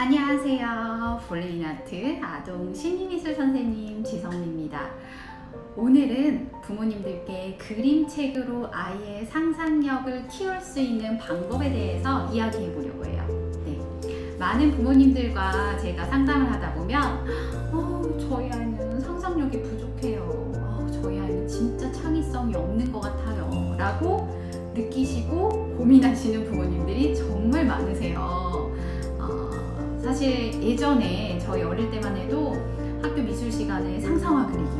안녕하세요. 볼레인아트 아동 심리미술 선생님 지성입니다. 오늘은 부모님들께 그림책으로 아이의 상상력을 키울 수 있는 방법에 대해서 이야기해 보려고 해요. 네. 많은 부모님들과 제가 상담을 하다 보면 저희 아이는 상상력이 부족해요. 저희 아이는 진짜 창의성이 없는 것 같아요. 라고 느끼시고 고민하시는 부모님들이 정말 많으세요. 사실 예전에 저희 어릴 때만 해도 학교 미술 시간에 상상화 그리기,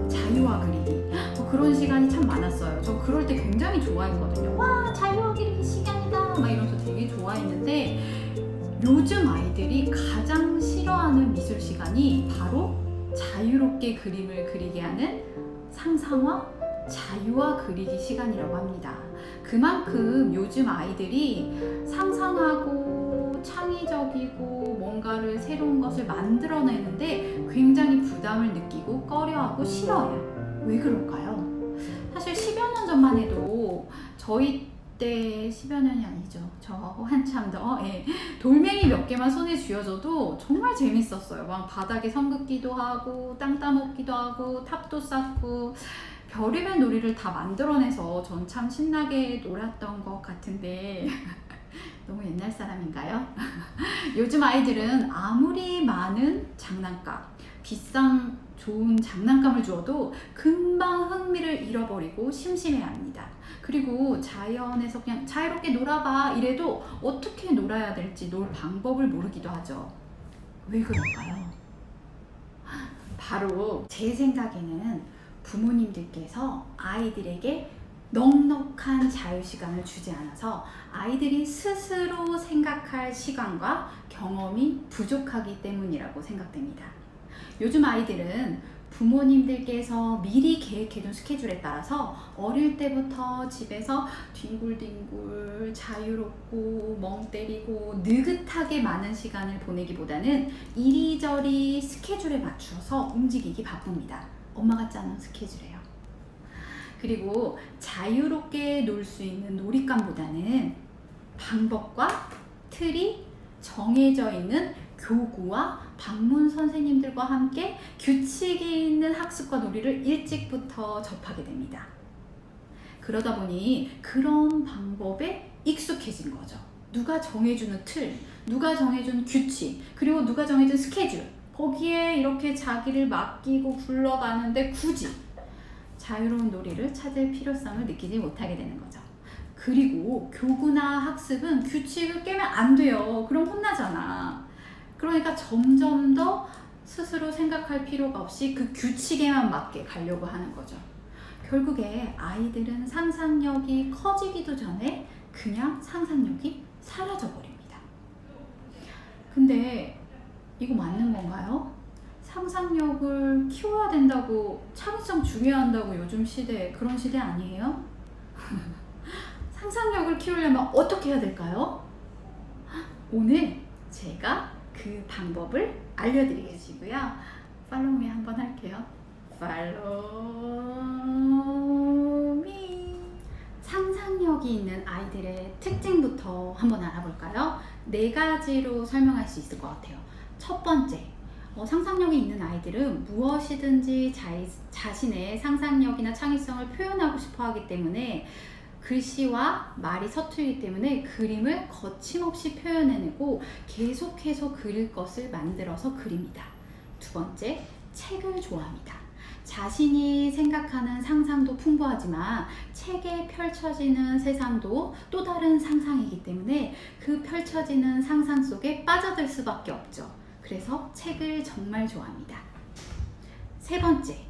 자유화 그리기 그런 시간이 참 많았어요. 저 그럴 때 굉장히 좋아했거든요. 와, 자유화 그리기 시간이다 막 이러면서 되게 좋아했는데 요즘 아이들이 가장 싫어하는 미술 시간이 바로 자유롭게 그림을 그리게 하는 상상화, 자유화 그리기 시간이라고 합니다. 그만큼 요즘 아이들이 상상하고 창의적이고 뭔가를 새로운 것을 만들어내는데 굉장히 부담을 느끼고 꺼려하고 싫어해요. 왜 그럴까요? 사실 10여 년 전만 해도 저희 때 10여 년이 아니죠. 저 한참 더 돌멩이 몇 개만 손에 쥐어줘도 정말 재밌었어요. 막 바닥에 선 긋기도 하고 땅 따먹기도 하고 탑도 쌓고 별의별 놀이를 다 만들어내서 전 참 신나게 놀았던 것 같은데 너무 옛날 사람인가요? 요즘 아이들은 아무리 많은 장난감, 비싼 좋은 장난감을 주어도 금방 흥미를 잃어버리고 심심해합니다. 그리고 자연에서 그냥 자유롭게 놀아봐 이래도 어떻게 놀아야 될지 놀 방법을 모르기도 하죠. 왜 그럴까요? 바로 제 생각에는 부모님들께서 아이들에게 넉넉한 자유시간을 주지 않아서 아이들이 스스로 생각할 시간과 경험이 부족하기 때문이라고 생각됩니다. 요즘 아이들은 부모님들께서 미리 계획해둔 스케줄에 따라서 어릴 때부터 집에서 뒹굴뒹굴 자유롭고 멍 때리고 느긋하게 많은 시간을 보내기보다는 이리저리 스케줄에 맞춰서 움직이기 바쁩니다. 엄마가 짜는 스케줄이에요. 그리고 자유롭게 놀 수 있는 놀잇감보다는 방법과 틀이 정해져 있는 교구와 방문 선생님들과 함께 규칙이 있는 학습과 놀이를 일찍부터 접하게 됩니다. 그러다 보니 그런 방법에 익숙해진 거죠. 누가 정해주는 틀, 누가 정해준 규칙, 그리고 누가 정해준 스케줄, 거기에 이렇게 자기를 맡기고 굴러가는데 굳이 자유로운 놀이를 찾을 필요성을 느끼지 못하게 되는 거죠. 그리고 교구나 학습은 규칙을 깨면 안 돼요. 그럼 혼나잖아. 그러니까 점점 더 스스로 생각할 필요가 없이 그 규칙에만 맞게 가려고 하는 거죠. 결국에 아이들은 상상력이 커지기도 전에 그냥 상상력이 사라져 버립니다. 근데 이거 맞는 건가요? 상상력을 키워야 된다고, 창의성 중요한다고 요즘 시대, 그런 시대 아니에요? 상상력을 키우려면 어떻게 해야 될까요? 오늘 제가 그 방법을 알려드리겠고요. 팔로우미 한번 할게요. 팔로우미. 상상력이 있는 아이들의 특징부터 한번 알아볼까요? 4가지로 설명할 수 있을 것 같아요. 첫 번째, 상상력이 있는 아이들은 무엇이든지 자신의 상상력이나 창의성을 표현하고 싶어 하기 때문에 글씨와 말이 서툴기 때문에 그림을 거침없이 표현해내고 계속해서 그릴 것을 만들어서 그립니다. 두 번째, 책을 좋아합니다. 자신이 생각하는 상상도 풍부하지만 책에 펼쳐지는 세상도 또 다른 상상이기 때문에 그 펼쳐지는 상상 속에 빠져들 수밖에 없죠. 그래서 책을 정말 좋아합니다. 세 번째,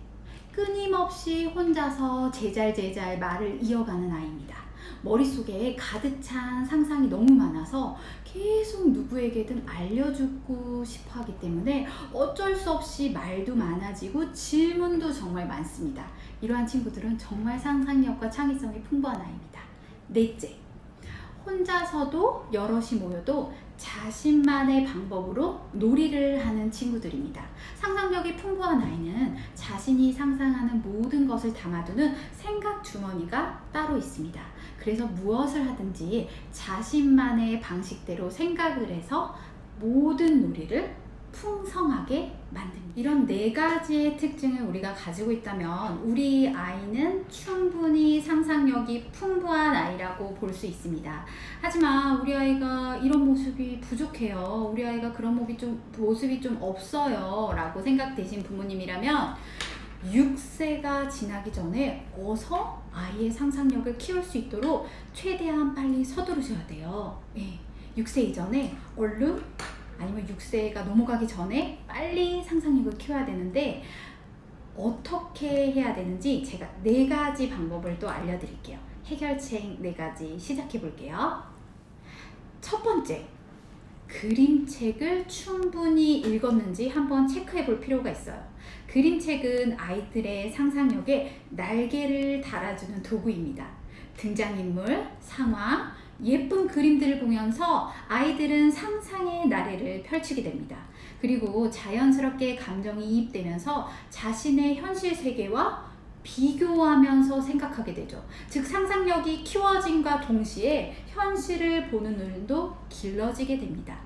끊임없이 혼자서 제잘제잘 말을 이어가는 아이입니다. 머릿속에 가득 찬 상상이 너무 많아서 계속 누구에게든 알려주고 싶어 하기 때문에 어쩔 수 없이 말도 많아지고 질문도 정말 많습니다. 이러한 친구들은 정말 상상력과 창의성이 풍부한 아이입니다. 넷째, 혼자서도 여럿이 모여도 자신만의 방법으로 놀이를 하는 친구들입니다. 상상력이 풍부한 아이는 자신이 상상하는 모든 것을 담아두는 생각 주머니가 따로 있습니다. 그래서 무엇을 하든지 자신만의 방식대로 생각을 해서 모든 놀이를 풍성하게 만듭니다. 이런 4가지의 특징을 우리가 가지고 있다면 우리 아이는 충분히 상상력이 풍부한 아이라고 볼 수 있습니다. 하지만 우리 아이가 이런 모습이 부족해요. 우리 아이가 그런 모습이 좀 없어요 라고 생각되신 부모님이라면 6세가 지나기 전에 어서 아이의 상상력을 키울 수 있도록 최대한 빨리 서두르셔야 돼요. 네, 6세 이전에 얼른 아니면 6세가 넘어가기 전에 빨리 상상력을 키워야 되는데 어떻게 해야 되는지 제가 4가지 방법을 또 알려드릴게요. 해결책 4가지 시작해 볼게요. 첫 번째, 그림책을 충분히 읽었는지 한번 체크해 볼 필요가 있어요. 그림책은 아이들의 상상력에 날개를 달아주는 도구입니다. 등장인물, 상황, 예쁜 그림들을 보면서 아이들은 상상의 나래를 펼치게 됩니다. 그리고 자연스럽게 감정이 이입되면서 자신의 현실 세계와 비교하면서 생각하게 되죠. 즉 상상력이 키워짐과 동시에 현실을 보는 눈도 길러지게 됩니다.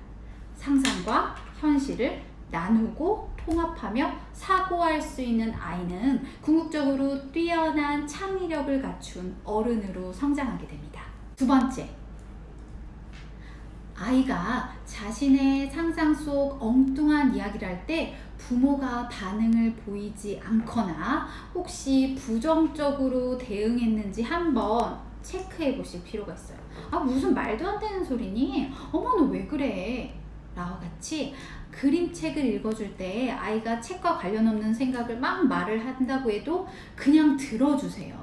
상상과 현실을 나누고 통합하며 사고할 수 있는 아이는 궁극적으로 뛰어난 창의력을 갖춘 어른으로 성장하게 됩니다. 두 번째, 아이가 자신의 상상 속 엉뚱한 이야기를 할 때 부모가 반응을 보이지 않거나 혹시 부정적으로 대응했는지 한번 체크해 보실 필요가 있어요. 아, 무슨 말도 안 되는 소리니? 어머, 너 왜 그래? 라와 같이 그림책을 읽어줄 때 아이가 책과 관련 없는 생각을 막 말을 한다고 해도 그냥 들어주세요.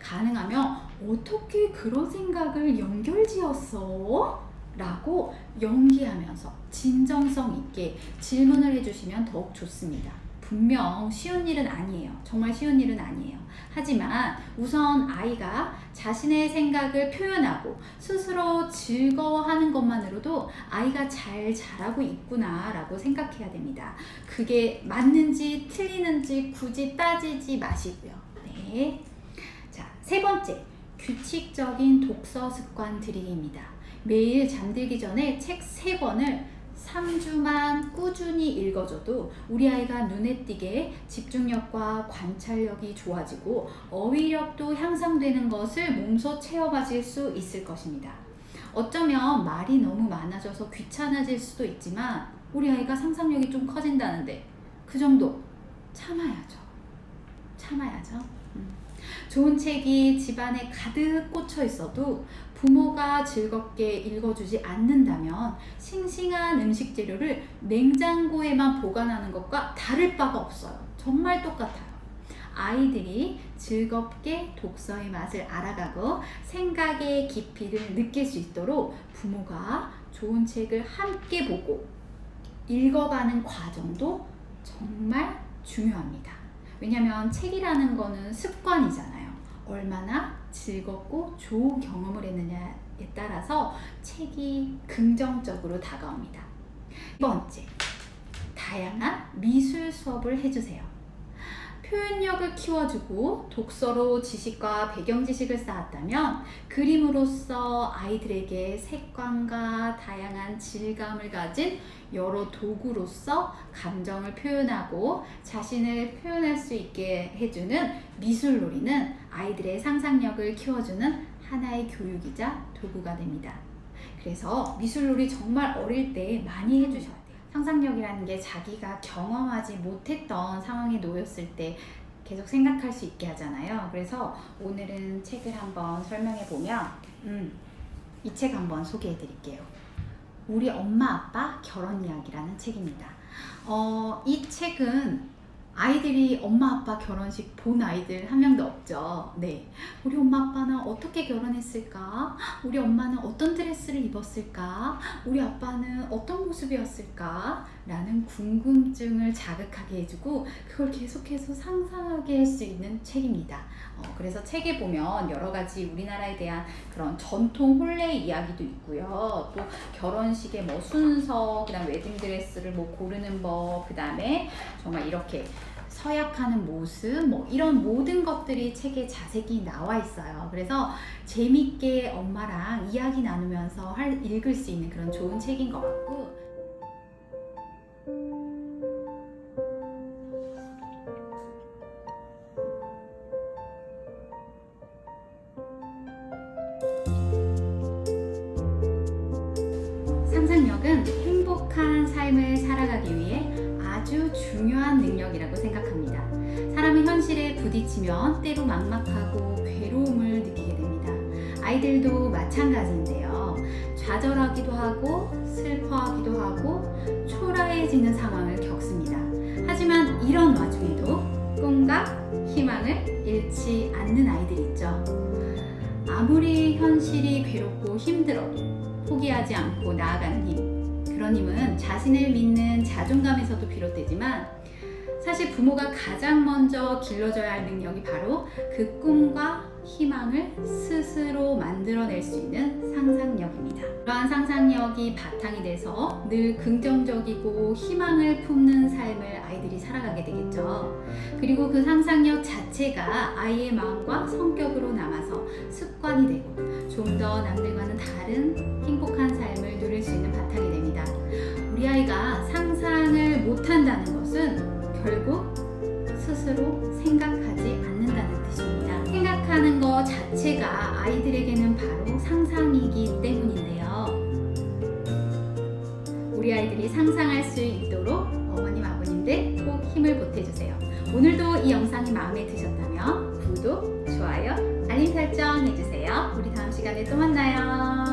가능하면 어떻게 그런 생각을 연결지었어? 라고 연기하면서 진정성 있게 질문을 해주시면 더욱 좋습니다. 분명 쉬운 일은 아니에요. 정말 쉬운 일은 아니에요. 하지만 우선 아이가 자신의 생각을 표현하고 스스로 즐거워하는 것만으로도 아이가 잘 자라고 있구나 라고 생각해야 됩니다. 그게 맞는지 틀리는지 굳이 따지지 마시고요. 네. 자, 세 번째, 규칙적인 독서 습관 들이기입니다. 매일 잠들기 전에 책 3권을 3주만 꾸준히 읽어줘도 우리 아이가 눈에 띄게 집중력과 관찰력이 좋아지고 어휘력도 향상되는 것을 몸소 체험하실 수 있을 것입니다. 어쩌면 말이 너무 많아져서 귀찮아질 수도 있지만 우리 아이가 상상력이 좀 커진다는데 그 정도 참아야죠. 좋은 책이 집안에 가득 꽂혀 있어도 부모가 즐겁게 읽어주지 않는다면 싱싱한 음식 재료를 냉장고에만 보관하는 것과 다를 바가 없어요. 정말 똑같아요. 아이들이 즐겁게 독서의 맛을 알아가고 생각의 깊이를 느낄 수 있도록 부모가 좋은 책을 함께 보고 읽어가는 과정도 정말 중요합니다. 왜냐하면 책이라는 거는 습관이잖아요. 얼마나 즐겁고 좋은 경험을 했느냐에 따라서 책이 긍정적으로 다가옵니다. 두 번째, 다양한 미술 수업을 해주세요. 표현력을 키워주고 독서로 지식과 배경 지식을 쌓았다면 그림으로써 아이들에게 색감과 다양한 질감을 가진 여러 도구로서 감정을 표현하고 자신을 표현할 수 있게 해주는 미술놀이는 아이들의 상상력을 키워주는 하나의 교육이자 도구가 됩니다. 그래서 미술놀이 정말 어릴 때 많이 해주셔야 돼요. 상상력이라는 게 자기가 경험하지 못했던 상황에 놓였을 때 계속 생각할 수 있게 하잖아요. 그래서 오늘은 책을 한번 설명해 보면 이 책 한번 소개해 드릴게요. 우리 엄마 아빠 결혼 이야기라는 책입니다. 이 책은 아이들이 엄마 아빠 결혼식 본 아이들 한 명도 없죠. 네, 우리 엄마 아빠는 어떻게 결혼했을까? 우리 엄마는 어떤 드레스를 입었을까? 우리 아빠는 어떤 모습이었을까? 라는 궁금증을 자극하게 해주고 그걸 계속해서 상상하게 할 수 있는 책입니다. 그래서 책에 보면 여러 가지 우리나라에 대한 그런 전통 혼례 이야기도 있고요. 또 결혼식의 뭐 순서, 그다음 웨딩드레스를 뭐 고르는 법, 그다음에 정말 이렇게 서약하는 모습, 뭐 이런 모든 것들이 책에 자세히 나와 있어요. 그래서 재밌게 엄마랑 이야기 나누면서 읽을 수 있는 그런 좋은 책인 것 같고 삶을 살아가기 위해 아주 중요한 능력이라고 생각합니다. 사람은 현실에 부딪히면 때로 막막하고 괴로움을 느끼게 됩니다. 아이들도 마찬가지인데요. 좌절하기도 하고 슬퍼하기도 하고 초라해지는 상황을 겪습니다. 하지만 이런 와중에도 꿈과 희망을 잃지 않는 아이들 있죠. 아무리 현실이 괴롭고 힘들어도 포기하지 않고 나아가는 힘. 그런 힘은 자신을 믿는 자존감에서도 비롯되지만 사실 부모가 가장 먼저 길러줘야 할 능력이 바로 그 꿈과 희망을 스스로 만들어낼 수 있는 상상력입니다. 그러한 상상력이 바탕이 돼서 늘 긍정적이고 희망을 품는 삶을 아이들이 살아가게 되겠죠. 그리고 그 상상력 자체가 아이의 마음과 성격으로 남아서 습관이 되고 좀 더 남들과는 다른 행복한 삶을 누릴 수 있는 바탕이 됩니다. 우리 아이가 상상을 못한다는 것은 결국 스스로 생각하지 않는다는 뜻입니다. 생각하는 것 자체가 아이들에게는 바로 상상이기 때문인데요. 우리 아이들이 상상할 수 있도록 어머님, 아버님들 꼭 힘을 보태주세요. 오늘도 이 영상이 마음에 드셨다면 구독, 좋아요, 알림 설정 해주세요. 우리 다음 시간에 또 만나요.